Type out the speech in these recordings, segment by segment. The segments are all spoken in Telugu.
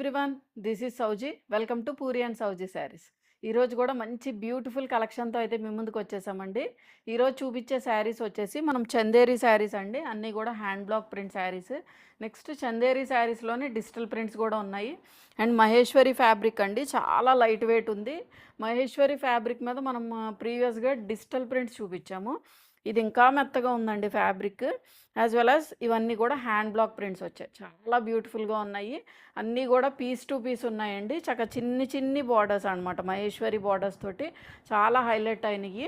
Everyone, this is Sowji. Welcome to Puri and Sowji sarees. ఈరోజు కూడా మంచి బ్యూటిఫుల్ కలెక్షన్తో అయితే మీ ముందుకు వచ్చేసామండి. ఈరోజు చూపించే శారీస్ వచ్చేసి మనం చందేరి శారీస్ అండి. అన్నీ కూడా hand block print sarees. Next Chanderi శారీస్లోనే డిజిటల్ ప్రింట్స్ కూడా ఉన్నాయి. అండ్ మహేశ్వరి ఫ్యాబ్రిక్ అండి, చాలా లైట్ వెయిట్ ఉంది. మహేశ్వరి ఫ్యాబ్రిక్ మీద మనం ప్రీవియస్గా డిజిటల్ ప్రింట్స్ చూపించాము. ఇది ఇంకా మెత్తగా ఉందండి ఫ్యాబ్రిక్. యాజ్ వెల్ యాజ్ ఇవన్నీ కూడా హ్యాండ్ బ్లాక్ ప్రింట్స్ వచ్చాయి. చాలా బ్యూటిఫుల్గా ఉన్నాయి. అన్నీ కూడా పీస్ టు పీస్ ఉన్నాయండి. చక్క చిన్ని చిన్ని బార్డర్స్ అనమాట, మహేశ్వరి బార్డర్స్ తోటి చాలా హైలైట్ అయినాయి.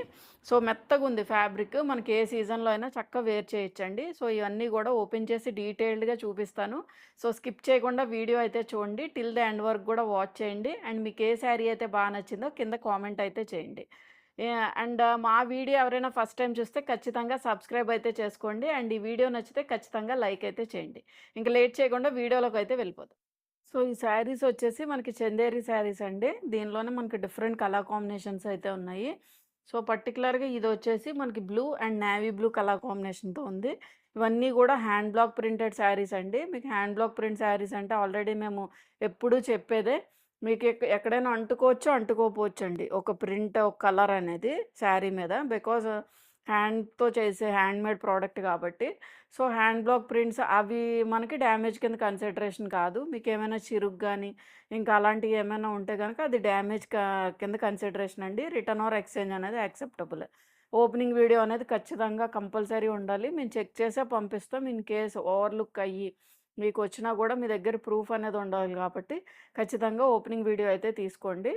సో మెత్తగా ఉంది ఫ్యాబ్రిక్. మనకి ఏ సీజన్లో అయినా చక్కగా వేర్ చేయొచ్చండి. సో ఇవన్నీ కూడా ఓపెన్ చేసి డీటెయిల్డ్గా చూపిస్తాను. సో స్కిప్ చేయకుండా వీడియో అయితే చూడండి, టిల్ ద ఎండ్ వరకు కూడా వాచ్ చేయండి. అండ్ మీకు ఏ శారీ అయితే బాగా నచ్చిందో కింద కామెంట్ అయితే చేయండి. అండ్ మా వీడియో ఎవరైనా ఫస్ట్ టైం చూస్తే ఖచ్చితంగా సబ్స్క్రైబ్ అయితే చేసుకోండి. అండ్ ఈ వీడియో నచ్చితే ఖచ్చితంగా లైక్ అయితే చేయండి. ఇంకా లేట్ చేయకుండా వీడియోలోకి అయితే వెళ్ళిపోదాం. సో ఈ శారీస్ వచ్చేసి మనకి చందేరి శారీస్ అండి. దీనిలోనే మనకి డిఫరెంట్ కలర్ కాంబినేషన్స్ అయితే ఉన్నాయి. సో పర్టికులర్గా ఇది వచ్చేసి మనకి blue and navy blue colour కాంబినేషన్తో ఉంది. ఇవన్నీ కూడా హ్యాండ్ బ్లాక్ ప్రింటెడ్ శారీస్ అండి. మీకు హ్యాండ్ బ్లాక్ ప్రింట్ శారీస్ అంటే ఆల్రెడీ మేము ఎప్పుడూ చెప్పేదే. మీకు ఎక్కడైనా అంటుకోవచ్చు, అంటుకోపోవచ్చు అండి ఒక ప్రింట్, ఒక కలర్ అనేది శారీ మీద. బికాజ్ హ్యాండ్తో చేసే హ్యాండ్మేడ్ ప్రోడక్ట్ కాబట్టి. సో హ్యాండ్ బ్లాక్ ప్రింట్స్ అవి మనకి డ్యామేజ్ కింద కన్సిడరేషన్ కాదు. మీకు ఏమైనా చిరుగు కానీ ఇంకా అలాంటివి ఏమైనా ఉంటే కనుక అది డ్యామేజ్ కింద కన్సిడరేషన్ అండి. రిటర్న్ ఆర్ ఎక్స్చేంజ్ అనేది యాక్సెప్టబుల్. ఓపెనింగ్ వీడియో అనేది ఖచ్చితంగా కంపల్సరీ ఉండాలి. మేము చెక్ చేసే పంపిస్తాం. ఇన్ కేస్ ఓవర్లుక్ అయ్యి మీకు వచ్చినా కూడా మీ దగ్గర ప్రూఫ్ అనేది ఉండాలి కాబట్టి ఖచ్చితంగా ఓపెనింగ్ వీడియో అయితే తీసుకోండి.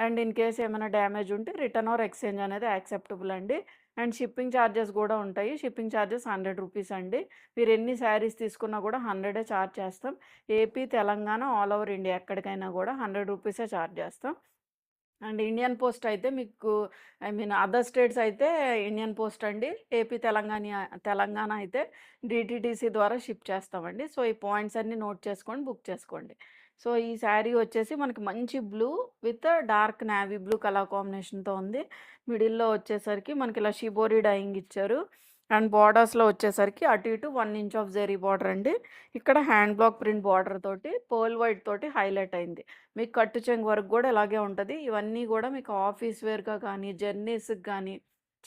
అండ్ ఇన్ కేస్ ఏమైనా డ్యామేజ్ ఉంటే రిటర్న్ ఆర్ ఎక్స్చేంజ్ అనేది యాక్సెప్టబుల్ అండి. అండ్ షిప్పింగ్ ఛార్జెస్ కూడా ఉంటాయి. షిప్పింగ్ ఛార్జెస్ 100 రూపీస్ అండి. మీరు ఎన్ని శారీస్ తీసుకున్నా కూడా 100 ఛార్జ్ చేస్తాం. AP, Telangana, all over India ఎక్కడికైనా కూడా 100 రూపీసే ఛార్జ్ చేస్తాం. అండ్ ఇండియన్ పోస్ట్ అయితే మీకు, ఐ మీన్ అదర్ స్టేట్స్ అయితే ఇండియన్ పోస్ట్ అండి. ఏపీ, తెలంగాణ అయితే డిటీడీసీ ద్వారా షిప్ చేస్తామండి. సో ఈ పాయింట్స్ అన్నీ నోట్ చేసుకొని బుక్ చేసుకోండి. సో ఈ శారీ వచ్చేసి మనకి మంచి blue with dark navy blue colour కాంబినేషన్తో ఉంది. మిడిల్లో వచ్చేసరికి మనకి ఇలా షిబోరి డైయింగ్ ఇచ్చారు. అండ్ బార్డర్స్లో వచ్చేసరికి అటు ఇటు 1 ఇంచ్ ఆఫ్ జెరీ బార్డర్ అండి. ఇక్కడ హ్యాండ్ బ్లాక్ ప్రింట్ బార్డర్ తోటి పర్ల్ వైట్ తోటి హైలైట్ అయింది. మీకు కట్టు చెంగు వరకు కూడా ఇలాగే ఉంటుంది. ఇవన్నీ కూడా మీకు ఆఫీస్ వేర్గా కానీ జర్నీస్కి కానీ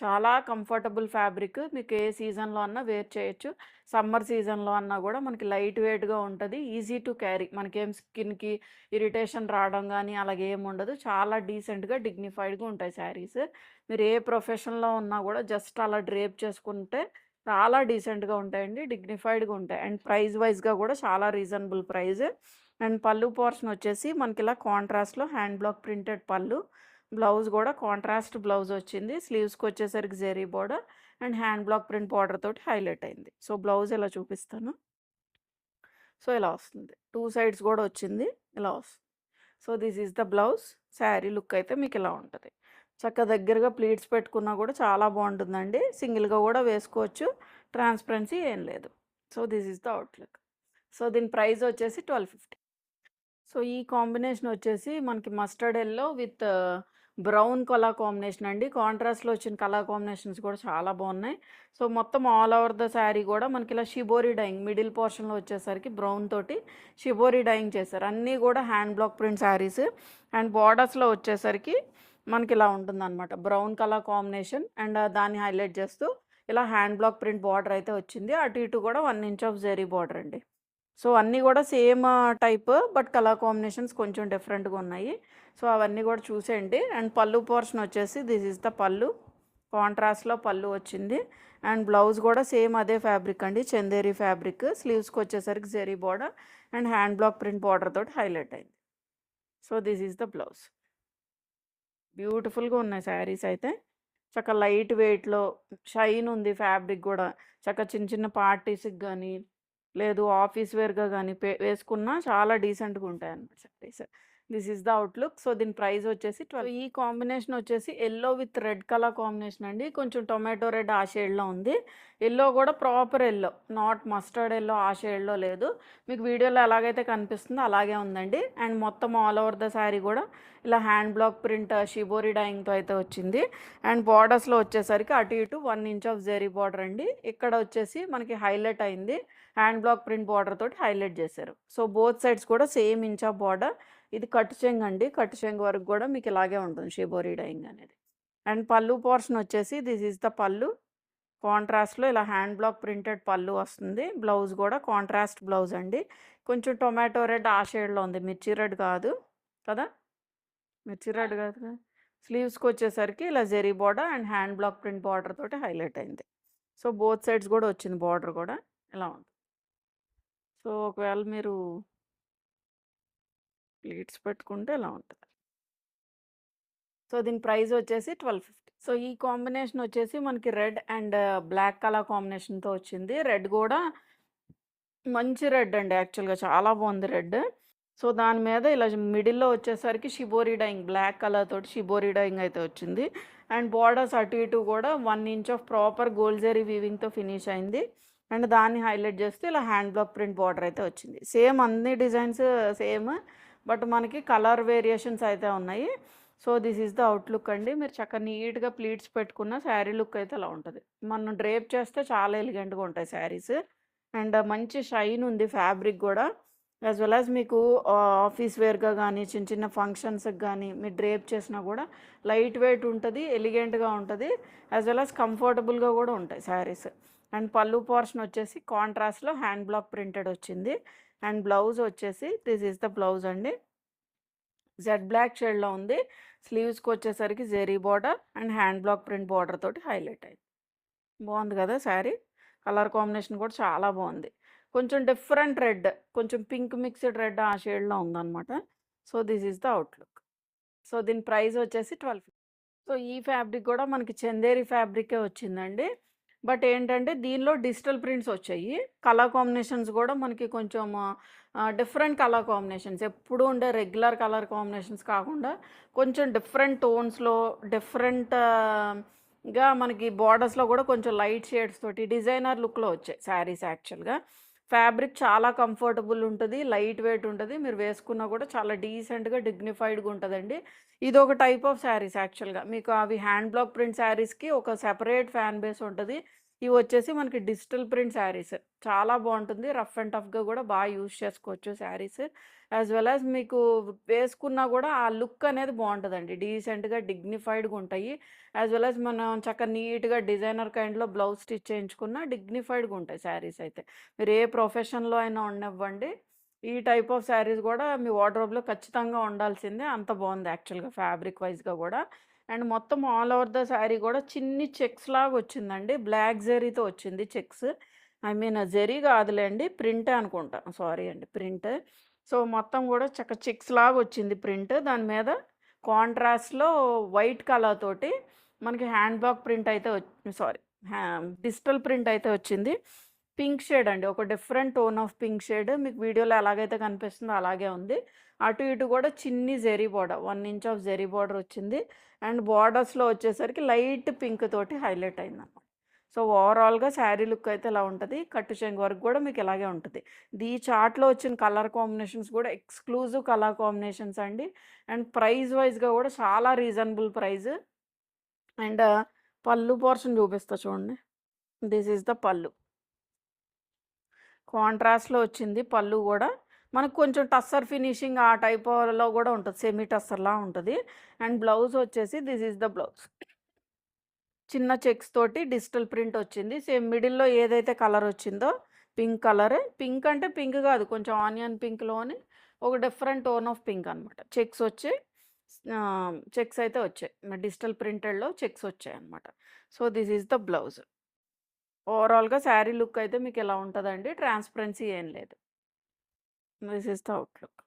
చాలా కంఫర్టబుల్ ఫ్యాబ్రిక్. మీకు ఏ సీజన్లో అన్నా వేర్ చేయొచ్చు. సమ్మర్ సీజన్లో అన్నా కూడా మనకి లైట్ వెయిట్గా ఉంటుంది. Easy to carry. మనకేం స్కిన్కి ఇరిటేషన్ రావడం కానీ అలాగే ఏమి ఉండదు. చాలా డీసెంట్గా డిగ్నిఫైడ్గా ఉంటాయి శారీస్. మీరు ఏ ప్రొఫెషన్లో ఉన్నా కూడా జస్ట్ అలా డ్రేప్ చేసుకుంటే చాలా డీసెంట్గా ఉంటాయండి, డిగ్నిఫైడ్గా ఉంటాయి. అండ్ ప్రైస్ వైజ్గా కూడా చాలా reasonable price. And pallu portion వచ్చేసి మనకి ఇలా కాంట్రాస్ట్లో hand block printed pallu. Blouse కూడా కాంట్రాస్ట్ బ్లౌజ్ వచ్చింది. స్లీవ్స్కి వచ్చేసరికి zari border and hand block print border తోటి హైలైట్ అయింది. సో బ్లౌజ్ ఇలా చూపిస్తాను. సో ఇలా వస్తుంది. 2 సైడ్స్ కూడా వచ్చింది, ఇలా వస్తుంది. So this is the blouse. Sari look అయితే మీకు ఇలా ఉంటుంది. చక్క దగ్గరగా ప్లీట్స్ పెట్టుకున్నా కూడా చాలా బాగుంటుందండి. సింగిల్గా కూడా వేసుకోవచ్చు. ట్రాన్స్పరెన్సీ ఏం లేదు. So this is the outlook. So దీని ప్రైస్ వచ్చేసి 1250. సో ఈ కాంబినేషన్ వచ్చేసి మనకి mustard yellow with brown colour combination అండి. కాంట్రాస్ట్లో వచ్చిన కలర్ కాంబినేషన్స్ కూడా చాలా బాగున్నాయి. సో మొత్తం ఆల్ ఓవర్ ద శారీ కూడా మనకి ఇలా షిబోరి డైయింగ్, మిడిల్ పోర్షన్లో వచ్చేసరికి బ్రౌన్ తోటి షిబోరి డైయింగ్ చేశారు. అన్నీ కూడా hand block print sarees. And బార్డర్స్లో వచ్చేసరికి మనకి ఇలా ఉంటుందన్నమాట, బ్రౌన్ కలర్ కాంబినేషన్. అండ్ దాన్ని హైలైట్ చేస్తూ ఇలా హ్యాండ్ బ్లాక్ ప్రింట్ బార్డర్ అయితే వచ్చింది. అటు ఇటు కూడా 1 ఇంచ్ ఆఫ్ జెరీ బార్డర్ అండి. సో అన్నీ కూడా same type, but colour combinations కొంచెం డిఫరెంట్గా ఉన్నాయి. సో అవన్నీ కూడా చూసేయండి. అండ్ పళ్ళు పోర్షన్ వచ్చేసి దిస్ ఈజ్ ద పళ్ళు. కాంట్రాస్ట్లో పళ్ళు వచ్చింది. అండ్ బ్లౌజ్ కూడా సేమ్ అదే ఫ్యాబ్రిక్ అండి, చందేరి ఫ్యాబ్రిక్. స్లీవ్స్కి వచ్చేసరికి zari border and hand block print border తోటి హైలైట్ అయింది. So this is the blouse. బ్యూటిఫుల్గా ఉన్నాయి శారీస్ అయితే. చక్క లైట్ వెయిట్లో షైన్ ఉంది ఫ్యాబ్రిక్ కూడా. చక్క చిన్న చిన్న పార్టీస్కి కానీ లేదు ఆఫీస్ వేర్గా కానీ వేసుకున్నా చాలా డీసెంట్గా ఉంటాయి అన్నమాట saris. This is the outlook. So, దీని ప్రైస్ వచ్చేసి 12. ఈ కాంబినేషన్ వచ్చేసి yellow with red colour combination అండి. కొంచెం టొమాటో రెడ్ ఆ షేడ్‌లో ఉంది. యెల్లో కూడా proper yellow. Not mustard yellow ఆ షేడ్‌లో లేదు. మీకు వీడియోలో ఎలాగైతే కనిపిస్తుందో అలాగే ఉందండి. అండ్ మొత్తం ఆల్ ఓవర్ ద శారీ కూడా ఇలా హ్యాండ్ బ్లాక్ ప్రింట్ షిబోరి డైయింగ్‌తో అయితే వచ్చింది. అండ్ బార్డర్స్‌లో వచ్చేసరికి అటు ఇటు 1 ఇంచ్ ఆఫ్ జెరీ బార్డర్ అండి. ఇక్కడ వచ్చేసి మనకి హైలైట్ అయింది. హ్యాండ్ బ్లాక్ ప్రింట్ బార్డర్ తోటి హైలైట్ చేశారు. సో, బోత్ సైడ్స్ కూడా సేమ్ ఇంచ్ ఆఫ్ బార్డర్. ఇది కట్టు చెంగు అండి. కట్టు చెంగు వరకు కూడా మీకు ఇలాగే ఉంటుంది షిబోరి డైయింగ్ అనేది. అండ్ పల్లు పోర్షన్ వచ్చేసి దిస్ ఈస్ ద పల్లు. కాంట్రాస్ట్‌లో ఇలా హ్యాండ్ బ్లాక్ ప్రింటెడ్ పల్లు వస్తుంది. బ్లౌజ్ కూడా కాంట్రాస్ట్ బ్లౌజ్ అండి. కొంచెం టొమాటో రెడ్ ఆ షేడ్‌లో ఉంది. మిర్చి రెడ్ కాదు కదా! మిర్చి రెడ్ కాదు కదా! స్లీవ్స్‌కి వచ్చేసరికి ఇలా zari border and hand block print border తోటి హైలైట్ అయింది. సో, బోత్ సైడ్స్ కూడా వచ్చింది బార్డర్ కూడా ఇలా ఉంది. సో, ఒకవేళ మీరు ప్లీట్స్ పెట్టుకుంటే ఇలా ఉంటది. సో, దీని ప్రైస్ వచ్చేసి 1250. సో, ఈ కాంబినేషన్ వచ్చేసి మనకి రెడ్ అండ్ బ్లాక్ కలర్ కాంబినేషన్‌తో వచ్చింది. రెడ్ గూడా మంచి రెడ్ అండి యాక్చువల్‌గా చాలా బాగుంది రెడ్. సో, దాని మీద ఇలా మిడిల్‌లో వచ్చేసరికి షిబోరి డైయింగ్ బ్లాక్ కలర్ తోటి షిబోరి డైయింగ్ అయితే వచ్చింది. అండ్ బార్డర్స్ అటు ఇటు కూడా 1 inch of proper gold zari వీవింగ్‌తో ఫినిష్ అయింది. అండ్ దాన్ని హైలైట్ చేస్తూ ఇలా హ్యాండ్ బ్లాక్ ప్రింట్ బార్డర్ అయితే వచ్చింది. సేమ్ అన్ని డిజైన్స్ సేమ్. బట్ మనకి కలర్ వేరియేషన్స్ అయితే ఉన్నాయి. So, this is the outlook అండి. మీరు చక్కగా నీట్‌గా ప్లీట్స్ పెట్టుకున్న శారీ లుక్ అయితే ఇలా ఉంటది. మనం డ్రేప్ చేస్తే చాలా ఎలిగెంట్‌గా ఉంటాయి శారీస్. అండ్ మంచి షైన్ ఉంది ఫ్యాబ్రిక్ గూడా. యాస్ వెల్ యాస్ మీకు ఆఫీస్ వేర్‌గా గానీ, చిన్న చిన్న ఫంక్షన్స్‌కి గానీ మీరు డ్రేప్ చేసినా గూడా లైట్ వెయిట్ ఉంటది. ఎలిగెంట్‌గా ఉంటది. యాస్ వెల్ యాస్ కంఫర్టబుల్‌గా గూడా ఉంటాయి శారీస్. అండ్ పల్లు పోర్షన్ వచ్చేసి కాంట్రాస్ట్‌లో హ్యాండ్ బ్లాక్ ప్రింటెడ్ వచ్చింది. అండ్ బ్లౌజ్ వచ్చేసి దిస్ ఈస్ ద బ్లౌజ్ అండి. జెడ్ బ్లాక్ షేడ్‌లో ఉంది. స్లీవ్స్‌కి వచ్చేసరికి zari border and hand block print border తోటి హైలైట్ అయింది. బాగుంది కదా శారీ. కలర్ కాంబినేషన్ కూడా చాలా బాగుంది. కొంచెం డిఫరెంట్ రెడ్. కొంచెం పింక్ మిక్స్డ్ రెడ్ ఆ షేడ్‌లో ఉందనమాట. So, this is the outlook. So, దీని ప్రైస్ వచ్చేసి 1250. సో, ఈ ఫ్యాబ్రిక్ కూడా మనకి చందేరి ఫ్యాబ్రికే వచ్చిందండి. బట్ ఏంటంటే దీనిలో డిజిటల్ ప్రింట్స్ వచ్చాయి. కలర్ కాంబినేషన్స్ కూడా మనకి కొంచెం డిఫరెంట్ కలర్ కాంబినేషన్స్. ఎప్పుడు ఉండే రెగ్యులర్ కలర్ కాంబినేషన్స్ కాకుండా కొంచెం డిఫరెంట్ టోన్స్‌లో డిఫరెంట్ గా మనకి బార్డర్స్‌లో కూడా కొంచెం లైట్ షేడ్స్ తోటి డిజైనర్ లుక్‌లో వచ్చాయి శారీస్ యాక్చువల్‌గా. ఫ్యాబ్రిక్ చాలా కంఫర్టబుల్ ఉంటది. లైట్ వెయిట్ ఉంటది. మీరు వేసుకున్నా కూడా చాలా డీసెంట్‌గా, డిగ్నిఫైడ్‌గా ఉంటదండి. ఇదొక టైప్ ఆఫ్ శారీస్ యాక్చువల్‌గా. మీకు అవి హ్యాండ్ బ్లాక్ ప్రింట్ శారీస్‌కి ఒక సెపరేట్ ఫ్యాన్ బేస్ ఉంటది. ఇవి వచ్చేసి మనకి డిజిటల్ ప్రింట్ శారీస్. చాలా బాగుంటుంది. రఫ్ అండ్ టఫ్‌గా కూడా యూజ్ చేసుకోవచ్చు శారీస్. యాస్ వెల్ యాస్ మీకు వేసుకున్నా కూడా ఆ లుక్ అనేది బాగుంటదండి. డీసెంట్‌గా, డిగ్నిఫైడ్‌గా ఉంటాయి. యాస్ వెల్ యాస్ మనం చక్కగా నీట్‌గా డిజైనర్ కైండ్‌లో బ్లౌజ్ స్టిచ్ చేయించుకున్న డిగ్నిఫైడ్‌గా ఉంటాయి శారీస్ అయితే. మీరు ఏ ప్రొఫెషన్‌లో అయినా ఉండనివ్వండి. ఈ టైప్ ఆఫ్ శారీస్ గూడా మీ వార్డ్‌రోబ్‌లో ఖచ్చితంగా ఉండాల్సిందే. అంత బావుంది యాక్చువల్‌గా ఫ్యాబ్రిక్ వైస్‌గా గూడా. అండ్ మొత్తం ఆల్ ఓవర్ ద శారీ గూడా చిన్ని చెక్స్ లాగా వచ్చిందండి. బ్లాక్ జరీతో వచ్చింది చెక్స్. ఐ మీన్ జరీ గాదులెండి. ప్రింటే అనుకుంటా. సారీ అండి. ప్రింట్. సో, మొత్తం గూడా చెక్స్ లాగా వచ్చింది ప్రింట్. దాని మీద కాంట్రాస్ట్‌లో వైట్ కలర్ తోటి మనకి హ్యాండ్ బ్లాక్ ప్రింట్ అయితే సారీ డిజిటల్ ప్రింట్ అయితే వచ్చింది. పింక్ షేడ్ అండి. ఒక different tone of pink shade. మీకు వీడియోలో ఎలాగైతే కనిపిస్తుందో అలాగే ఉంది. అటు ఇటు కూడా చిన్ని zari border 1 inch of zari border వచ్చింది. అండ్ బార్డర్స్‌లో వచ్చేసరికి లైట్ పింక్ తోటి హైలైట్ అయిందనమాట. సో, ఓవరాల్‌గా శారీ లుక్ అయితే ఇలా ఉంటది. కట్టు చెంగు వరకు కూడా మీకు ఇలాగే ఉంటది. ఈ చార్ట్‌లో వచ్చిన కలర్ కాంబినేషన్స్ కూడా ఎక్స్‌క్లూజివ్ కలర్ కాంబినేషన్స్ అండి. అండ్ ప్రైస్ వైస్‌గా కూడా చాలా రీజనబుల్ ప్రైస్. అండ్ పల్లు పోర్షన్ చూపిస్తా చూడండి. దిస్ ఈస్ ద పల్లు. కాంట్రాస్ట్‌లో వచ్చింది పల్లు గూడా. మనకు కొంచెం టస్సర్ ఫినిషింగ్ ఆ టైప్‌లో గూడా ఉంటది. సెమీ టస్సర్‌లా ఉంటది. అండ్ బ్లౌజ్ వచ్చేసి దిస్ ఈస్ ద బ్లౌజ్. చిన్న చెక్స్ తోటి డిజిటల్ ప్రింట్ వచ్చింది. సేమ్ మిడిల్‌లో ఏదైతే కలర్ వచ్చిందో పింక్ కలర్. పింక్ అంటే పింక్ గాదు. కొంచెం ఆనియన్ పింక్‌లోని ఒక డిఫరెంట్ టోన్ ఆఫ్ పింక్ అనమాట. చెక్స్ వచ్చాయి. చెక్స్ అయితే వచ్చాయి. డిజిటల్ ప్రింటెడ్‌లో చెక్స్ వచ్చాయన్నమాట. So, this is the blouse. ఓవరాల్‌గా శారీ లుక్ అయితే మీకు ఇలా ఉంటదండి. ట్రాన్స్‌పరెన్సీ ఏం లేదు. This is the outlook.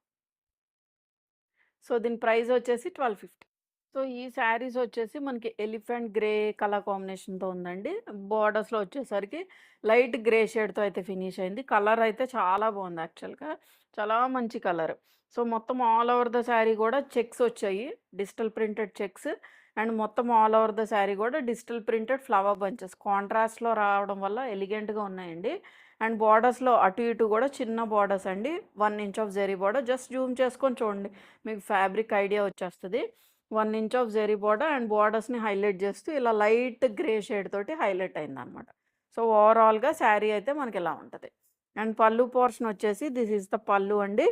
So, దీని ప్రైస్ వచ్చేసి 1250. సో, ఈ శారీస్ వచ్చేసి మనకి ఎలిఫెంట్ గ్రే కలర్ కాంబినేషన్‌తో ఉందండి. బోర్డర్స్‌లో వచ్చేసరికి లైట్ గ్రే షేడ్‌తో అయితే ఫినిష్ అయింది. కలర్ అయితే చాలా బాగుంది యాక్చువల్‌గా. చాలా మంచి కలర్. సో, మొత్తం ఆల్ ఓవర్ ద శారీ కూడా చెక్స్ వచ్చాయి. డిజిటల్ ప్రింటెడ్ చెక్స్ అండ్ మొత్తం ఆల్ ఓవర్ ద శారీ కూడా డిజిటల్ ప్రింటెడ్ ఫ్లవర్ బంచెస్ కాంట్రాస్ట్‌లో రావడం వల్ల ఎలిగెంట్‌గా ఉన్నాయండి. అండ్ బోర్డర్స్‌లో అటు ఇటు కూడా చిన్న బోర్డర్స్ అండి. 1 inch of zari border. Just zoom చేసుకొని చూడండి. మీకు ఫ్యాబ్రిక్ ఐడియా వచ్చేస్తది. 1 inch of zari border and బోర్డర్స్‌ని హైలైట్ చేస్తూ ఇలా లైట్ గ్రే షేడ్ తోటి హైలైట్ అయిందనమాట. సో, ఓవరాల్‌గా శారీ అయితే మనకిలా ఉంటది. అండ్ పల్లు పోర్షన్ వచ్చేసి దిస్ ఈస్ ద పల్లు అండి.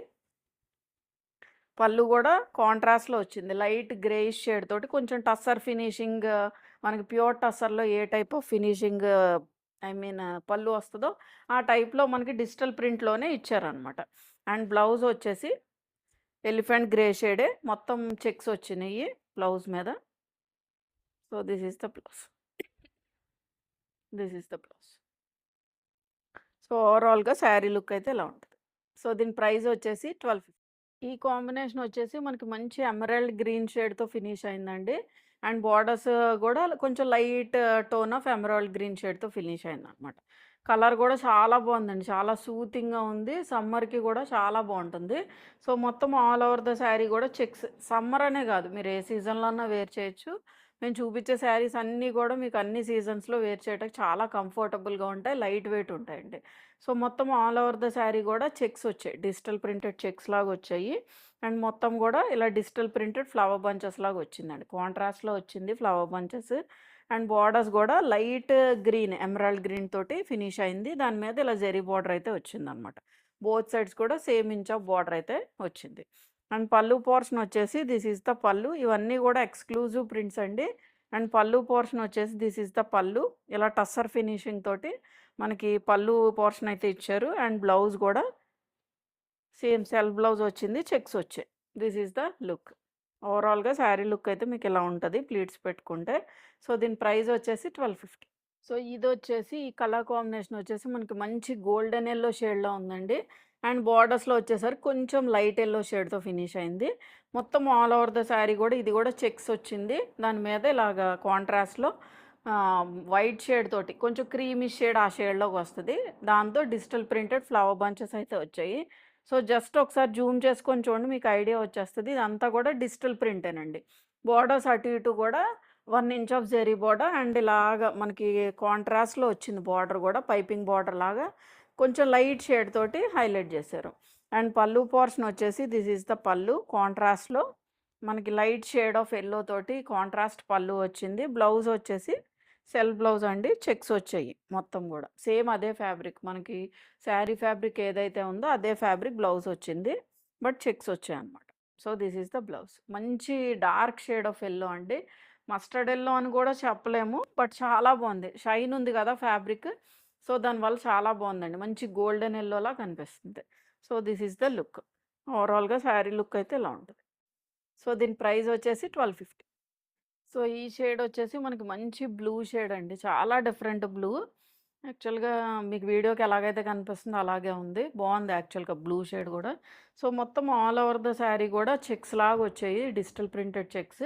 పల్లు కూడా కాంట్రాస్ట్‌లో వచ్చింది. లైట్ గ్రేయిష్ షేడ్ తోటి కొంచెం టస్సర్ ఫినిషింగ్ మనకి ప్యూర్ టస్సర్‌లో ఏ type of finishing I mean pallu వస్తదో ఆ టైప్‌లో మనకి డిజిటల్ ప్రింట్‌లోనే ఇచ్చారనమాట. అండ్ బ్లౌజ్ వచ్చేసి ఎలిఫెంట్ గ్రే షేడే మొత్తం చెక్స్ వచ్చినియి బ్లౌజ్ మీద. So, this is the blouse. This is the blouse. So, ఓవరాల్‌గా శారీ లుక్ అయితే ఇలా ఉంటది. సో, దీని ప్రైస్ వచ్చేసి 1250. ఈ కాంబినేషన్ వచ్చేసి మనకి మంచి ఎమరాల్డ్ గ్రీన్ షేడ్‌తో ఫినిష్ అయిందండి. అండ్ బోర్డర్స్ గూడా కొంచెం light tone of emerald green షేడ్‌తో ఫినిష్ అయిందనమాట. కలర్ గూడా చాలా బావుందండి. చాలా సూతింగ్‌గా ఉంది. సమ్మర్‌కి గూడా చాలా బావుంటుంది. సో, మొత్తం ఆల్ ఓవర్ ద శారీ గూడా చెక్స్. సమ్మర్ అనే గాదు, మీరు ఏ సీజన్‌లో అన్నా వేర్ చేయొచ్చు. మేము చూపించే శారీస్ అన్నీ గూడా మీకు అన్ని సీజన్స్‌లో వేర్ చేయడానికి చాలా కంఫర్టబుల్‌గా ఉంటాయి. లైట్ వెయిట్ ఉంటాయండి. సో, మొత్తం ఆల్ ఓవర్ ద శారీ గూడా చెక్స్ వచ్చాయి. డిజిటల్ ప్రింటెడ్ చెక్స్ లాగొచ్చాయి. అండ్ మొత్తం గూడా ఇలా డిజిటల్ ప్రింటెడ్ ఫ్లవర్ బంచెస్ లాగొచ్చిందండి. కాంట్రాస్ట్‌లో వచ్చింది ఫ్లవర్ బంచెస్. అండ్ బోర్డర్స్ గూడా లైట్ గ్రీన్, ఎమరాల్డ్ గ్రీన్ తోటి ఫినిష్ అయింది. దాని మీద ఇలా జరీ బోర్డర్ అయితే వచ్చిందనమాట. బోత్ సైడ్స్ కూడా సేమ్ ఇంచ్ ఆఫ్ బోర్డర్ అయితే వచ్చింది. అండ్ పల్లు పోర్షన్ వచ్చేసి దిస్ ఈస్ ద పల్లు. ఇవన్నీ గూడా ఎక్స్‌క్లూజివ్ ప్రింట్స్ అండి. అండ్ పల్లు పోర్షన్ వచ్చేసి దిస్ ఈస్ ద పల్లు. ఇలా టస్సర్ ఫినిషింగ్ తోటి మనకి పల్లు పోర్షన్ అయితే ఇచ్చారు. అండ్ బ్లౌజ్ గూడా సేమ్ సెల్ఫ్ బ్లౌజ్ వచ్చింది. చెక్స్ వచ్చాయి. This is the look. ఓవరాల్‌గా శారీ లుక్ అయితే మీకు ఇలా ఉంటది ప్లీట్స్ పెట్టుకుంటే. సో, దీని ప్రైస్ వచ్చేసి 1250. సో, ఇదొచ్చేసి ఈ కలర్ కాంబినేషన్ వచ్చేసి మనకి మంచి గోల్డెన్ యెల్లో షేడ్‌లో ఉందండి. అండ్ బోర్డర్స్‌లో వచ్చేసరికి కొంచెం లైట్ యెల్లో షేడ్‌తో ఫినిష్ అయింది. మొత్తం ఆల్ ఓవర్ ద శారీ గూడా ఇది గూడా చెక్స్ వచ్చింది. దాని మీద ఇలాగా కాంట్రాస్ట్‌లో వైట్ షేడ్ తోటి కొంచెం క్రీమిష్ షేడ్ ఆ షేడ్‌లోకి వస్తది. దాంతో డిజిటల్ ప్రింటెడ్ ఫ్లవర్ బంచెస్ అయితే వచ్చాయి. సో, జస్ట్ ఒకసారి జూమ్ చేసుకొని చూడండి మీకు ఐడియా వచ్చేస్తది. ఇదంతా గూడా డిజిటల్ ప్రింటేనండి. బోర్డర్స్ అటు ఇటు గూడా 1 inch of zari border and ఇలాగా మనకి కాంట్రాస్ట్‌లో వచ్చింది బోర్డర్ గూడా పైపింగ్ బోర్డర్ లాగా కొంచెం లైట్ షేడ్ తోటి హైలైట్ చేశారు. అండ్ పల్లు పోర్షన్ వచ్చేసి దిస్ ఈస్ ద పల్లు. కాంట్రాస్ట్‌లో మనకి లైట్ షేడ్ ఆఫ్ యెల్లో తోటి కాంట్రాస్ట్ పల్లు వచ్చింది. బ్లౌజ్ వచ్చేసి సెల్ఫ్ బ్లౌజ్ అండి. చెక్స్ వచ్చాయి మొత్తం గూడా. సేమ్ అదే ఫ్యాబ్రిక్ మనకి శారీ ఫ్యాబ్రిక్ ఏదైతే ఉందో అదే ఫ్యాబ్రిక్ బ్లౌజ్ వచ్చింది. బట్ చెక్స్ వచ్చాయన్నమాట. So, this is the blouse. మంచి డార్క్ షేడ్ ఆఫ్ యెల్లో అండి. మస్టర్డ్ యెల్లో అని కూడా చెప్పలేము. బట్ చాలా బావుంది. షైన్ ఉంది గదా ఫ్యాబ్రిక్. సో, దానివల్ల చాలా బావుందండి. మంచి గోల్డెన్ యెల్లోలా కనిపిస్తుంది. So, this is the look. ఓవరాల్‌గా శారీ లుక్ అయితే ఇలా ఉంటది. సో, దీని ప్రైస్ వచ్చేసి 1250. సో, ఈ షేడ్ వచ్చేసి మనకి మంచి బ్లూ షేడ్ అండి. చాలా డిఫరెంట్ బ్లూ. యాక్చువల్‌గా మీకు వీడియోకి ఎలాగైతే కనిపిస్తుందో అలాగే ఉంది. బావుంది యాక్చువల్‌గా బ్లూ షేడ్ గూడా. సో, మొత్తం ఆల్ ఓవర్ ద శారీ గూడా చెక్స్ లాగొచ్చాయి. Digital printed checks.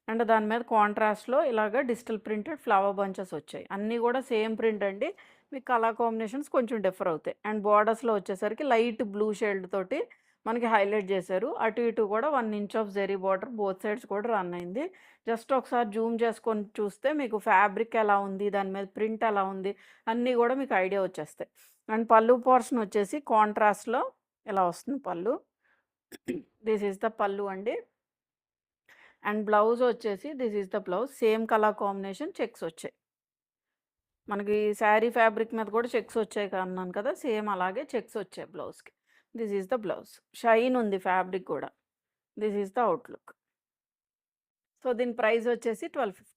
అండ్ దాని మీద కాంట్రాస్ట్‌లో ఇలాగ డిజిటల్ ప్రింటెడ్ ఫ్లవర్ బంచెస్ వచ్చాయి. అన్నీ గూడా సేమ్ ప్రింట్ అండి. మీకు కలర్ కాంబినేషన్స్ కొంచెం డిఫర్ అవుతాయి. అండ్ బోర్డర్స్‌లో వచ్చేసరికి లైట్ బ్లూ షేడ్ తోటి మనకి హైలైట్ చేశారు. అటు ఇటు కూడా 1 inch of zari border both sides కూడా రన్ అయింది. జస్ట్ ఒకసారి జూమ్ చేసుకొని చూస్తే మీకు ఫ్యాబ్రిక్ ఎలా ఉంది, దాని మీద ప్రింట్ ఎలా ఉంది, అన్నీ గూడా మీకు ఐడియా వచ్చేస్తాయి. అండ్ పల్లు పోర్షన్ వచ్చేసి కాంట్రాస్ట్‌లో ఇలా వస్తుంది పల్లు. దిస్ ఈస్ ద పల్లు అండి. అండ్ బ్లౌజ్ వచ్చేసి this is the blouse. Same colour combination checks వచ్చాయి. మనకి శారీ ఫ్యాబ్రిక్ మీద కూడా చెక్స్ వచ్చాయి అన్నాను కదా! సేమ్ అలాగే చెక్స్ వచ్చాయి బ్లౌజ్‌కి. This is the blouse. Shine ఉంది ఫ్యాబ్రిక్ గూడా. This is the outlook. So, దీని ప్రైస్ వచ్చేసి 1250.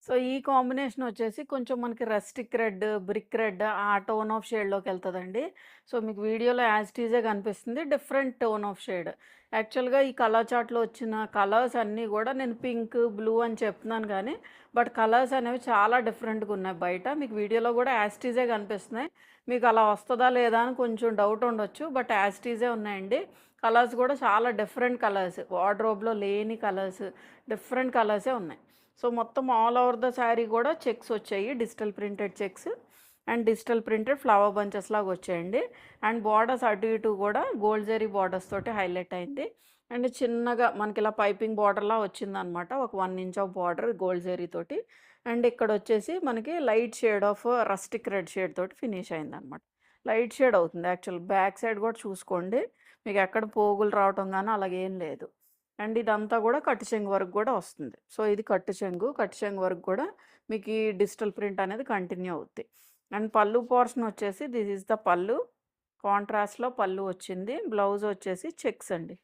సో, ఈ కాంబినేషన్ వచ్చేసి కొంచెం మనకి రస్టిక్ రెడ్, బ్రిక్ రెడ్ ఆ టోన్ ఆఫ్ షేడ్‌లోకెళ్తదండి. సో, మీకు వీడియోలో యాజ్ ఇట్ ఈజే కనిపిస్తుంది. Different tone of shade. యాక్చువల్‌గా ఈ కలర్ చార్ట్‌లో వచ్చిన కలర్స్ అన్నీ గూడా నేను పింక్, బ్లూ అని చెప్తున్నాను గానీ, బట్ కలర్స్ అనేవి చాలా డిఫరెంట్‌గా ఉన్నాయి బయట. మీకు వీడియోలో గూడా యాజ్ ఇట్ ఈజే కనిపిస్తున్నాయి. మీకు అలా వస్తదా లేదా అని కొంచెం డౌట్ ఉండొచ్చు. బట్ యాజ్ ఇట్ ఈజే ఉన్నాయండి. కలర్స్ కూడా చాలా డిఫరెంట్ కలర్స్, వార్డ్రోబ్‌లో లేని కలర్స్, డిఫరెంట్ కలర్సే ఉన్నాయి. సో, మొత్తం ఆల్ ఓవర్ ద శారీ కూడా చెక్స్ వచ్చాయి. Digital printed checks and digital printed flower bunches లాగా వచ్చాయండి. అండ్ బార్డర్స్ అటు ఇటు కూడా గోల్డ్ జరీ బార్డర్స్ తోటి హైలైట్ అయింది. అండ్ చిన్నగా మనకి ఇలా పైపింగ్ బార్డర్‌లా వచ్చిందనమాట. ఒక 1 inch of border gold zari తోటి. అండ్ ఇక్కడొచ్చేసి మనకి light shade of rustic red shade తోటి ఫినిష్ అయిందనమాట. లైట్ షేడ్ అవుతుంది యాక్చువల్. బ్యాక్ సైడ్ కూడా చూసుకోండి. మీకు ఎక్కడ పోగులు రావటం గానీ అలాగేం లేదు. అండ్ ఇదంతా కూడా కట్టు చెంగు వర్క్ కూడా వస్తుంది. సో, ఇది కట్టు చెంగు. కట్టు చెంగు వర్క్ కూడా మీకు ఈ డిజిటల్ ప్రింట్ అనేది కంటిన్యూ అవుద్ది. అండ్ పళ్ళు పోర్షన్ వచ్చేసి దిస్ ఈజ్ ద పళ్ళు. కాంట్రాస్ట్‌లో పళ్ళు వచ్చింది. బ్లౌజ్ వచ్చేసి చెక్స్ అండి.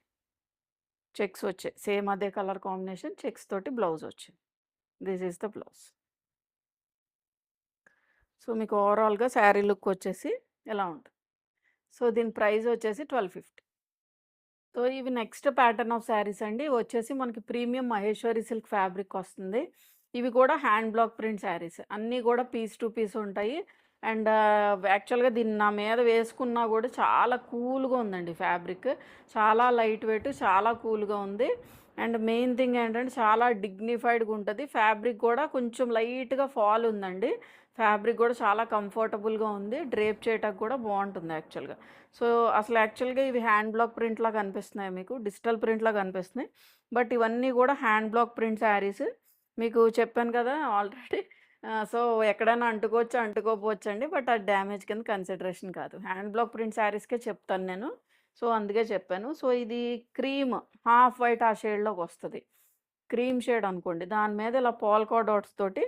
చెక్స్ వచ్చాయి. సేమ్ అదే కలర్ కాంబినేషన్ చెక్స్ తోటి బ్లౌజ్ వచ్చింది. This is the blouse. So, మీకు ఓవరాల్‌గా శారీ లుక్ వచ్చేసి ఇలా ఉంటుంది. సో, దీని ప్రైస్ వచ్చేసి 1250. సో, ఇవి నెక్స్ట్ ప్యాటర్న్ ఆఫ్ శారీస్ అండి. ఇవి వచ్చేసి మనకి ప్రీమియం మహేశ్వరి సిల్క్ ఫ్యాబ్రిక్ వస్తుంది. ఇవి కూడా హ్యాండ్ బ్లాక్ ప్రింట్ శారీస్. అన్నీ కూడా పీస్ టు పీస్ ఉంటాయి. అండ్ యాక్చువల్‌గా దీన్ని నా మీద వేసుకున్నా కూడా చాలా కూల్‌గా ఉందండి ఫ్యాబ్రిక్. చాలా లైట్ వెయిట్, చాలా కూల్‌గా ఉంది. అండ్ మెయిన్ థింగ్ ఏంటంటే చాలా డిగ్నిఫైడ్‌గా ఉంటది. ఫ్యాబ్రిక్ కూడా కొంచెం లైట్‌గా ఫాల్ ఉందండి. ఫ్యాబ్రిక్ కూడా చాలా కంఫర్టబుల్‌గా ఉంది. డ్రేప్ చేయటానికి కూడా బావుంటుంది యాక్చువల్‌గా. సో, అసలు యాక్చువల్‌గా ఇవి హ్యాండ్ బ్లాక్ ప్రింట్‌లా కనిపిస్తున్నాయి మీకు. డిజిటల్ ప్రింట్‌లా కనిపిస్తున్నాయి. బట్ ఇవన్నీ కూడా హ్యాండ్ బ్లాక్ ప్రింట్ శారీస్. మీకు చెప్పాను కదా ఆల్రెడీ. సో, ఎక్కడైనా అంటుకోవచ్చు, అంటుకోకపోవచ్చండి. బట్ అది డ్యామేజ్ కింద కన్సిడరేషన్ కాదు. హ్యాండ్ బ్లాక్ ప్రింట్ శారీస్‌కే చెప్తాను నేను. సో, అందుకే చెప్పాను. సో, ఇది క్రీమ్, హాఫ్ వైట్ ఆ షేడ్‌లోకొస్తది. క్రీమ్ షేడ్ అనుకోండి. దాని మీద ఇలా పోల్కా డాట్స్ తోటి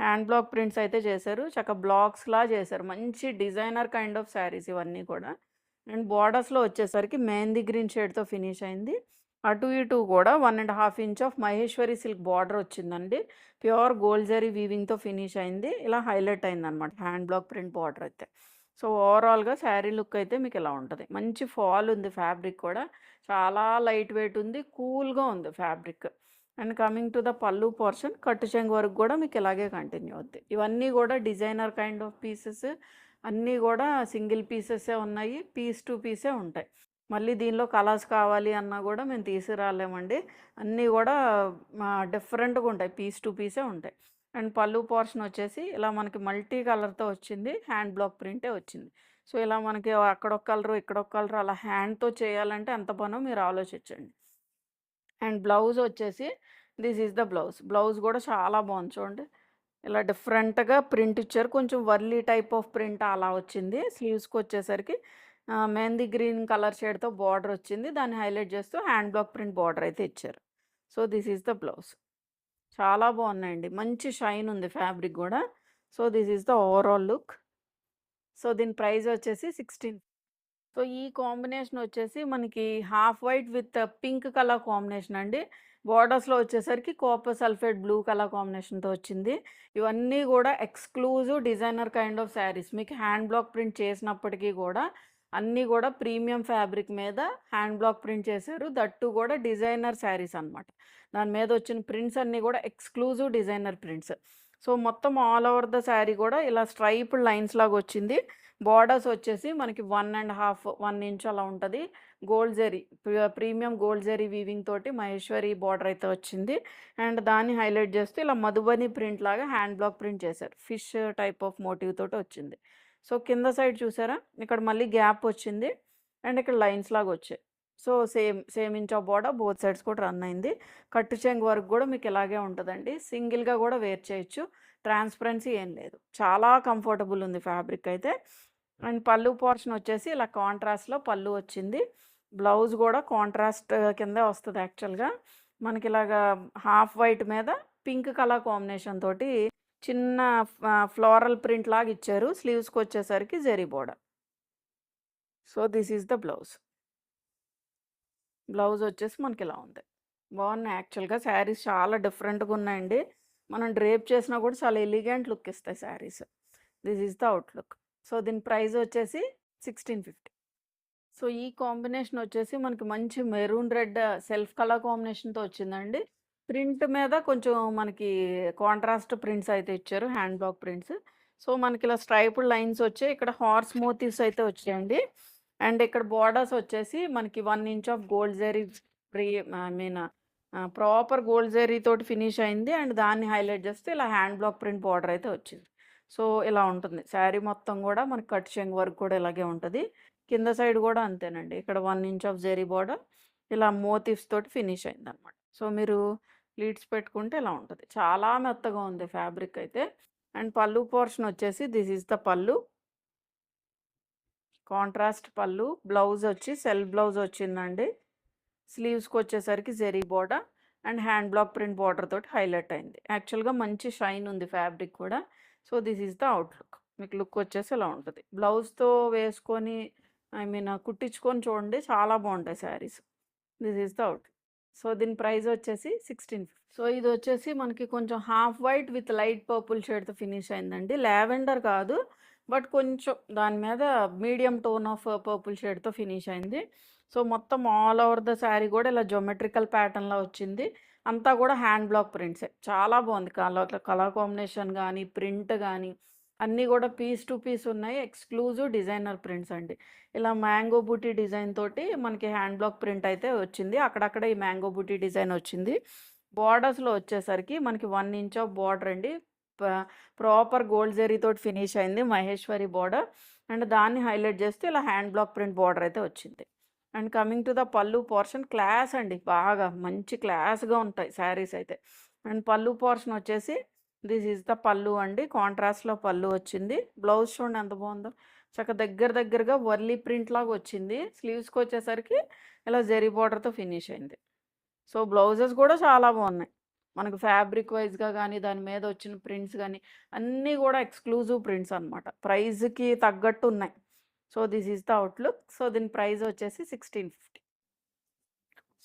హ్యాండ్ బ్లాక్ ప్రింట్స్ అయితే చేశారు. బ్లాక్స్‌లా చేశారు. మంచి డిజైనర్ కైండ్ ఆఫ్ శారీస్ ఇవన్నీ కూడా. అండ్ బోర్డర్స్‌లో వచ్చేసరికి మెహందీ గ్రీన్ షేడ్‌తో ఫినిష్ అయింది. అటు ఇటు కూడా 1½ inch of Maheshwari silk border వచ్చిందండి. ప్యూర్ గోల్డ్ జరీ వీవింగ్‌తో ఫినిష్ అయింది. ఇలా హైలైట్ అయిందనమాట హ్యాండ్ బ్లాక్ ప్రింట్ బార్డర్ అయితే. సో, ఓవరాల్‌గా శారీ లుక్ అయితే మీకు ఇలా ఉంటది. మంచి ఫాల్ ఉంది ఫ్యాబ్రిక్ కూడా. చాలా లైట్ వెయిట్ ఉంది. కూల్‌గా ఉంది fabric. And coming to the పల్లు పోర్షన్ కట్టు చెంగు వరకు కూడా మీకు ఇలాగే కంటిన్యూ అవుద్ది. ఇవన్నీ కూడా డిజైనర్ కైండ్ ఆఫ్ పీసెస్. అన్నీ కూడా సింగిల్ పీసెసే ఉన్నాయి. పీస్ టు పీసే ఉంటాయి. మళ్ళీ దీనిలో కలర్స్ కావాలి అన్నా కూడా మేము తీసుకురాలేమండి. అన్నీ కూడా డిఫరెంట్‌గా ఉంటాయి. పీస్ టు పీసే ఉంటాయి. అండ్ పల్లు పోర్షన్ వచ్చేసి ఇలా మనకి మల్టీ కలర్‌తో వచ్చింది. హ్యాండ్ బ్లాక్ ప్రింటే వచ్చింది. సో, ఇలా మనకి అక్కడొక కలరు, ఇక్కడొక కలరు అలా హ్యాండ్‌తో చేయాలంటే ఎంత పనో మీరు ఆలోచించండి. అండ్ బ్లౌజ్ వచ్చేసి this is the blouse. Blouse కూడా చాలా బాగుంది చూడండి. ఇలా డిఫరెంట్‌గా ప్రింట్ ఇచ్చారు. కొంచెం వర్లీ టైప్ ఆఫ్ ప్రింట్ అలా వచ్చింది. స్లీవ్స్‌కొచ్చేసరికి మెహందీ గ్రీన్ కలర్ షేడ్‌తో బార్డర్ వచ్చింది. దాన్ని హైలైట్ చేస్తూ హ్యాండ్ బ్లాక్ ప్రింట్ బార్డర్ అయితే ఇచ్చారు. So, this is the blouse. చాలా బాగున్నాయండి. మంచి షైన్ ఉంది ఫ్యాబ్రిక్ గూడా. So, this is the overall look. So, దీని ప్రైస్ వచ్చేసి 16. సో, ఈ కాంబినేషన్ వచ్చేసి మనకి half white with pink colour combination అండి. బోర్డర్స్‌లో వచ్చేసరికి కాపర్ సల్ఫేట్ బ్లూ కలర్ కాంబినేషన్‌తో వచ్చింది. ఇవన్నీ గూడా exclusive designer kind of saris. మీకు హ్యాండ్ బ్లాక్ ప్రింట్ చేసినప్పటికీ గూడా అన్నీ గూడా ప్రీమియం ఫ్యాబ్రిక్ మీద హ్యాండ్ బ్లాక్ ప్రింట్ చేశారు. దట్ టూ గూడా డిజైనర్ శారీస్ అనమాట. దాని మీద వచ్చిన ప్రింట్స్ అన్నీ గూడా ఎక్స్‌క్లూజివ్ డిజైనర్ ప్రింట్స్. సో, మొత్తం ఆల్ ఓవర్ ద శారీ గూడా ఇలా స్ట్రైప్డ్ లైన్స్ లాగా వచ్చింది. బోర్డర్స్ వచ్చేసి మనకి 1 ఇంచ్ అలా ఉంటది. Gold zari premium gold zari weaving తోటి మహేశ్వరి బార్డర్ అయితే వచ్చింది. అండ్ దాన్ని హైలైట్ చేస్తూ ఇలా మధుబని ప్రింట్ లాగా హ్యాండ్ బ్లాక్ ప్రింట్ చేశారు. ఫిష్ టైప్ ఆఫ్ మోటివ్ తోటి వచ్చింది. సో, కింద సైడ్ చూసారా? ఇక్కడ మళ్ళీ గ్యాప్ వచ్చింది. అండ్ ఇక్కడ లైన్స్ లాగా వచ్చాయి. So, same inch of border both sides కూడా రన్ అయింది. కట్టు చెంగు వరకు కూడా మీకు ఇలాగే ఉంటదండి. సింగిల్‌గా కూడా వేర్ చేయొచ్చు. ట్రాన్స్‌పరెన్సీ ఏం లేదు. చాలా కంఫర్టబుల్ ఉంది ఫ్యాబ్రిక్ అయితే. అండ్ పళ్ళు పోర్షన్ వచ్చేసి ఇలా కాంట్రాస్ట్‌లో పళ్ళు వచ్చింది. బ్లౌజ్ కూడా కాంట్రాస్ట్ కిందే వస్తది యాక్చువల్‌గా. మనకిలాగా హాఫ్ వైట్ మీద పింక్ కలర్ కాంబినేషన్ తోటి చిన్న ఫ్లోరల్ ప్రింట్ లాగా ఇచ్చారు. స్లీవ్స్‌కొచ్చేసరికి zari border. So, this is the blouse. Blouse వచ్చేసి మనకిలా ఉంది. బాగున్నాయి యాక్చువల్‌గా శారీస్ చాలా డిఫరెంట్‌గా ఉన్నాయండి. మనం డ్రేప్ చేసినా కూడా చాలా ఎలిగెంట్ లుక్ ఇస్తాయి saris. This is the outlook. So, దీని ప్రైస్ వచ్చేసి 1650. సో, ఈ కాంబినేషన్ వచ్చేసి మనకి మంచి మెరూన్ రెడ్ సెల్ఫ్ కలర్ కాంబినేషన్‌తో వచ్చిందండి. ప్రింట్ మీద కొంచెం మనకి కాంట్రాస్ట్ ప్రింట్స్ అయితే ఇచ్చారు. Hand block prints. సో, మనకి ఇలా స్ట్రైప్డ్ లైన్స్ వచ్చాయి. ఇక్కడ హార్స్ మోటివ్స్ అయితే వచ్చాయండి. అండ్ ఇక్కడ బోర్డర్స్ వచ్చేసి మనకి 1 inch of gold zari pre I mean proper gold zari తోటి ఫినిష్ అయింది. అండ్ దాన్ని హైలైట్ చేస్తే ఇలా హ్యాండ్ బ్లాక్ ప్రింట్ బార్డర్ అయితే వచ్చింది. సో ఇలా ఉంటుంది శారీ మొత్తం కూడా మనకి కట్ చెంగు వర్క్ కూడా ఇలాగే ఉంటుంది. కింద సైడ్ కూడా అంతేనండి. ఇక్కడ 1 ఇంచ్ ఆఫ్ జరీ బార్డర్ ఇలా మోటివ్స్ తోటి ఫినిష్ అయింది అనమాట. సో మీరు ప్లీట్స్ పెట్టుకుంటే ఇలా ఉంటుంది. చాలా మెత్తగా ఉంది ఫ్యాబ్రిక్ అయితే. అండ్ పళ్ళు పోర్షన్ వచ్చేసి this is the pallu, contrast pallu. Blouse వచ్చి సెల్ఫ్ బ్లౌజ్ వచ్చిందండి. స్లీవ్స్కి వచ్చేసరికి zari border and hand block print border తోటి హైలైట్ అయింది. యాక్చువల్గా మంచి షైన్ ఉంది ఫ్యాబ్రిక్ కూడా. So this is the outlook. మీకు లుక్ వచ్చేసి ఇలా ఉంటుంది. బ్లౌజ్తో వేసుకొని ఐ మీన్ కుట్టించుకొని చూడండి, చాలా బాగుంటాయి saris. This is the out. So దీని ప్రైస్ వచ్చేసి 1650. సో ఇది వచ్చేసి మనకి కొంచెం half white with light purple షేడ్తో ఫినిష్ అయిందండి. లావెండర్ కాదు, బట్ కొంచెం దాని మీద మీడియం టోన్ ఆఫ్ పర్పుల్ షేడ్తో ఫినిష్ అయింది. సో మొత్తం ఆల్ ఓవర్ ద శారీ కూడా ఇలా జోమెట్రికల్ ప్యాటర్న్లో వచ్చింది. అంతా కూడా హ్యాండ్ బ్లాక్ ప్రింట్సే. చాలా బాగుంది. కలర్ కాంబినేషన్ కానీ ప్రింట్ కానీ అన్నీ కూడా పీస్ టు పీస్ ఉన్నాయి. ఎక్స్క్లూజివ్ డిజైనర్ ప్రింట్స్ అండి. ఇలా మ్యాంగో బూటీ డిజైన్ తోటి మనకి హ్యాండ్ బ్లాక్ ప్రింట్ అయితే వచ్చింది. అక్కడక్కడ ఈ మ్యాంగో బూటీ డిజైన్ వచ్చింది. బార్డర్స్లో వచ్చేసరికి మనకి 1 ఇంచ్ ఆఫ్ బార్డర్ అండి. ప్రాపర్ గోల్డ్ జరీ తోటి ఫినిష్ అయింది మహేశ్వరి బార్డర్. అండ్ దాన్ని హైలైట్ చేస్తే ఇలా హ్యాండ్ బ్లాక్ ప్రింట్ బార్డర్ అయితే వచ్చింది. అండ్ కమింగ్ టు ద పళ్ళు పోర్షన్, క్లాస్ అండి, బాగా మంచి క్లాస్గా ఉంటాయి శారీస్ అయితే. అండ్ పళ్ళు పోర్షన్ వచ్చేసి దిస్ ఈజ్ ద పళ్ళు అండి. కాంట్రాస్ట్లో పళ్ళు వచ్చింది. బ్లౌజ్ చూడండి ఎంత బాగుందో, చక్కగా దగ్గరగా వర్లీ ప్రింట్ లాగా వచ్చింది. స్లీవ్స్కి వచ్చేసరికి ఇలా జెరీ బార్డర్తో ఫినిష్ అయింది. సో బ్లౌజెస్ కూడా చాలా బాగున్నాయి. మనకు ఫ్యాబ్రిక్ వైజ్గా కానీ దాని మీద వచ్చిన ప్రింట్స్ కానీ అన్నీ కూడా ఎక్స్క్లూజివ్ ప్రింట్స్ అనమాట. ప్రైజ్కి తగ్గట్టు ఉన్నాయి. So this is the outlook. So దీని ప్రైస్ వచ్చేసి 1650.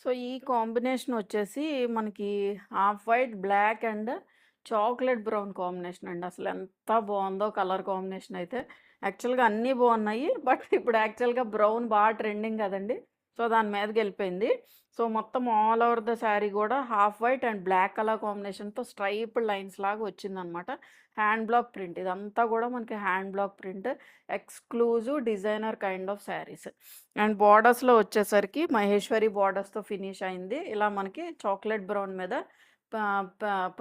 సో ఈ కాంబినేషన్ వచ్చేసి మనకి half white black and chocolate brown combination అండి. అసలు ఎంత బాగుందో కలర్ కాంబినేషన్ అయితే. యాక్చువల్గా అన్నీ బాగున్నాయి, బట్ ఇప్పుడు యాక్చువల్గా బ్రౌన్ బాగా ట్రెండింగ్ కదండి. సో దాని మీదకి వెళ్ళిపోయింది. సో మొత్తం ఆల్ ఓవర్ ద శారీ కూడా half white and black colour కాంబినేషన్తో స్ట్రైప్డ్ లైన్స్ లాగా వచ్చిందనమాట. హ్యాండ్ బ్లాక్ ప్రింట్ ఇదంతా కూడా మనకి hand block print, exclusive designer kind of saris. And బార్డర్స్లో వచ్చేసరికి మహేశ్వరి బార్డర్స్తో ఫినిష్ అయింది. ఇలా మనకి చాక్లెట్ బ్రౌన్ మీద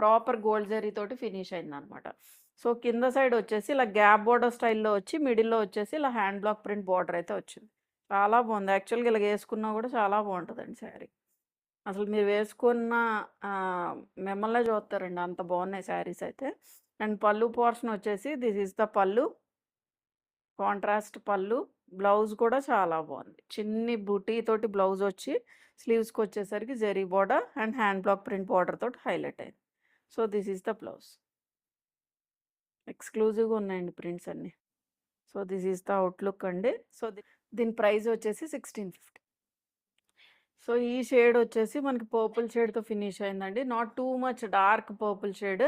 ప్రాపర్ గోల్డ్ జరీ తోటి ఫినిష్ అయింది అనమాట. సో కింద సైడ్ వచ్చేసి ఇలా గ్యాప్ బార్డర్ స్టైల్లో వచ్చి మిడిల్లో వచ్చేసి ఇలా హ్యాండ్ బ్లాక్ ప్రింట్ బార్డర్ అయితే వచ్చింది. చాలా బాగుంది. యాక్చువల్గా ఇలా వేసుకున్నా కూడా చాలా బాగుంటుందండి శారీ. అసలు మీరు వేసుకున్న మిమ్మల్నే చూస్తారండి, అంత బాగున్నాయి శారీస్ అయితే. అండ్ పళ్ళు పోర్షన్ వచ్చేసి this is the pallu, contrast pallu. Blouse కూడా చాలా బాగుంది. చిన్ని బుటీ తోటి బ్లౌజ్ వచ్చి స్లీవ్స్కి వచ్చేసరికి zari border and hand block print border తోటి హైలైట్ అయింది. So this is the blouse. ఎక్స్క్లూజివ్గా ఉన్నాయండి ప్రింట్స్ అన్నీ. So this is the outlook అండి. సో దీని ప్రైస్ వచ్చేసి 1650. సో ఈ షేడ్ వచ్చేసి మనకి పర్పుల్ షేడ్తో ఫినిష్ అయిందండి. Not too much dark purple shade,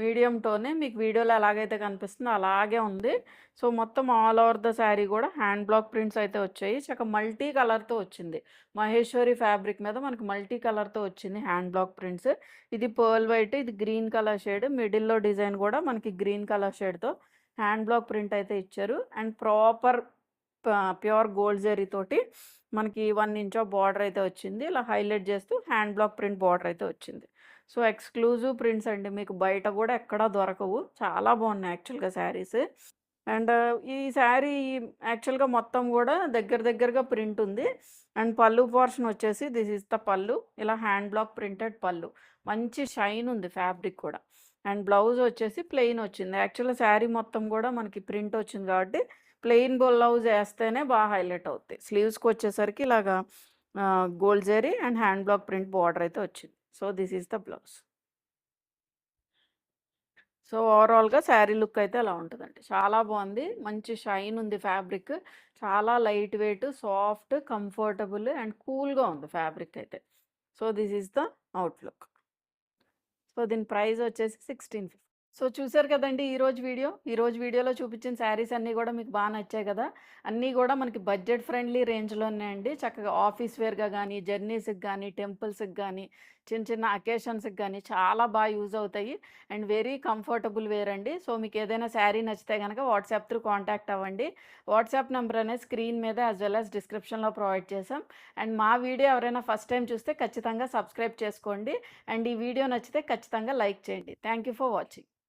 medium టోనే. మీకు వీడియోలో ఎలాగైతే కనిపిస్తుందో అలాగే ఉంది. సో మొత్తం ఆల్ ఓవర్ ద శారీ కూడా హ్యాండ్ బ్లాక్ ప్రింట్స్ అయితే వచ్చాయి. చక్కగా మల్టీ కలర్తో వచ్చింది. మహేశ్వరి ఫ్యాబ్రిక్ మీద మనకి మల్టీ కలర్తో వచ్చింది హ్యాండ్ బ్లాక్ ప్రింట్స్. ఇది పర్ల్ వైట్, ఇది గ్రీన్ కలర్ షేడ్. మిడిల్లో డిజైన్ కూడా మనకి గ్రీన్ కలర్ షేడ్తో హ్యాండ్ బ్లాక్ ప్రింట్ అయితే ఇచ్చారు. And proper pure gold zari తోటి మనకి 1 ఇంచ్ ఆఫ్ బార్డర్ అయితే వచ్చింది. ఇలా హైలైట్ చేస్తూ హ్యాండ్ బ్లాక్ ప్రింట్ బార్డర్ అయితే వచ్చింది. సో ఎక్స్క్లూజివ్ ప్రింట్స్ అండి, మీకు బయట కూడా ఎక్కడా దొరకవు. చాలా బాగున్నాయి యాక్చువల్గా శారీస్. అండ్ ఈ శారీ యాక్చువల్గా మొత్తం కూడా దగ్గరగా ప్రింట్ ఉంది. అండ్ పళ్ళు పోర్షన్ వచ్చేసి దిస్ ఈస్ ద పళ్ళు. ఇలా హ్యాండ్ బ్లాక్ ప్రింటెడ్ పళ్ళు, మంచి షైన్ ఉంది ఫ్యాబ్రిక్ కూడా. అండ్ బ్లౌజ్ వచ్చేసి ప్లెయిన్ వచ్చింది. యాక్చువల్గా శారీ మొత్తం కూడా మనకి ప్రింట్ వచ్చింది కాబట్టి ప్లెయిన్ బ్లౌజ్ వేస్తేనే బాగా హైలైట్ అవుతాయి. స్లీవ్స్కి వచ్చేసరికి ఇలాగా gold zari and hand block print border అయితే వచ్చింది. So this is the blouse. So ఓవరాల్గా శారీ లుక్ అయితే అలా ఉంటుందండి. చాలా బాగుంది. మంచి షైన్ ఉంది ఫ్యాబ్రిక్. చాలా light weight, soft, comfortable and కూల్గా ఉంది ఫ్యాబ్రిక్ అయితే. So this is the outlook. So దీని ప్రైస్ వచ్చేసి 1650. సో చూసారు కదండీ ఈరోజు వీడియో. ఈరోజు వీడియోలో చూపించిన శారీస్ అన్నీ గూడా మీకు నచ్చాయి గదా! అన్నీ గూడా మనకి బడ్జెట్ ఫ్రెండ్లీ రేంజ్‌లోనే అండి. చక్కగా ఆఫీస్ వేర్‌గా గానీ, జర్నీస్‌కి గానీ, టెంపుల్స్‌కి గానీ, చిన్న చిన్న అకేషన్స్‌కి గానీ చాలా యూజ్ అవుతాయి. అండ్ వెరీ కంఫర్టబుల్ వేర్ అండి. సో మీకేదైనా శారీ నచ్చితే గనక వాట్సాప్ త్రూ కాంటాక్ట్ అవ్వండి. వాట్సాప్ నంబర్ అనేది స్క్రీన్ మీద డిస్క్రిప్షన్‌లో ప్రొవైడ్ చేశాం. అండ్ మా వీడియో ఎవరైనా ఫస్ట్ టైమ్ చూస్తే ఖచ్చితంగా సబ్స్క్రైబ్ చేసుకోండి. అండ్ ఈ వీడియో నచ్చితే ఖచ్చితంగా లైక్ చేయండి. Thank you for watching.